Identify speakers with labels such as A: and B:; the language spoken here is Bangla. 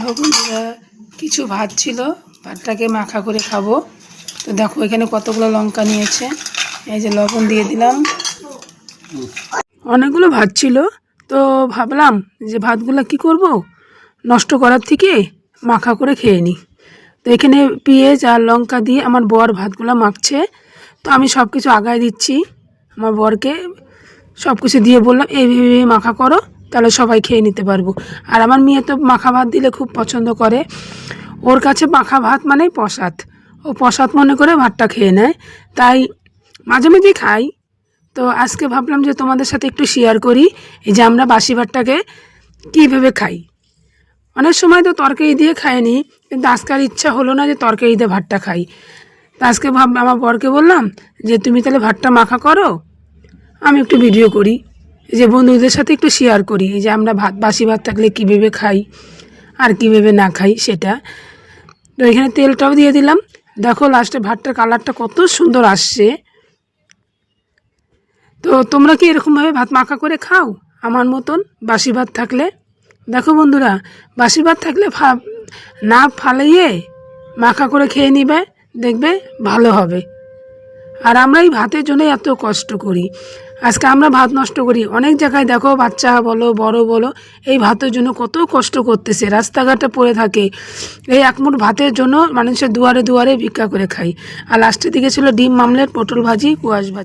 A: দেখো বন্ধুরা, কিছু ভাত ছিল, ভাতটাকে মাখা করে খাবো। তো দেখো এখানে কতগুলো লঙ্কা নিয়েছে, এই যে লবণ দিয়ে দিলাম। অনেকগুলো ভাত ছিল, তো ভাবলাম যে ভাতগুলো কি করব, নষ্ট করার থেকে মাখা করে খেয়ে নিই। তো এখানে পেঁয়াজ আর লঙ্কা দিয়ে আমার বর ভাতগুলো মাখছে। তো আমি সব কিছু আগায় দিচ্ছি, আমার বরকে সব কিছু দিয়ে বললাম এইভাবে মাখা করো, তাহলে সবাই খেয়ে নিতে পারবো। আর আমার মেয়ে তো মাখা ভাত দিলে খুব পছন্দ করে, ওর কাছে মাখা ভাত মানেই প্রসাদ, ও প্রসাদ মনে করে ভাতটা খেয়ে নেয়। তাই মাঝে মাঝেই খাই। তো আজকে ভাবলাম যে তোমাদের সাথে একটু শেয়ার করি, এই যে আমরা বাসি ভাতটাকে কীভাবে খাই। অনেক সময় তো তরকারি দিয়ে খাইনি, কিন্তু আজকের ইচ্ছা হলো না যে তরকারি দিয়ে ভাতটা খাই। তা আজকে আমার বরকে বললাম যে তুমি তাহলে ভাতটা মাখা করো, আমি একটু ভিডিও করি, এই যে বন্ধুদের সাথে একটু শেয়ার করি, এই যে আমরা বাসি ভাত থাকলে কীভাবে খাই আর কীভাবে না খাই সেটা। তো এখানে তেলটাও দিয়ে দিলাম। দেখো লাস্টে ভাতটার কালারটা কত সুন্দর আসছে। তো তোমরা কি এরকমভাবে ভাত মাখা করে খাও আমার মতন বাসি ভাত থাকলে? দেখো বন্ধুরা, বাসি ভাত থাকলে না ফালাইয়ে মাখা করে খেয়ে নিবে, দেখবে ভালো হবে। আর আমরা এই ভাতের জন্যই এত কষ্ট করি। আজকে আমরা ভাত নষ্ট করি অনেক জায়গায়, দেখো বাচ্চা বলো বড় বলো, এই ভাতের জন্য কত কষ্ট করতেছে, রাস্তাঘাটে পড়ে থাকে। এই এক মুঠ ভাতের জন্য মানুষের দুয়ারে দুয়ারে ভিক্ষা করে খাই। আর লাস্টের দিকে ছিল ডিম মামলেট, পটল ভাজি, কুয়াশ ভাজি।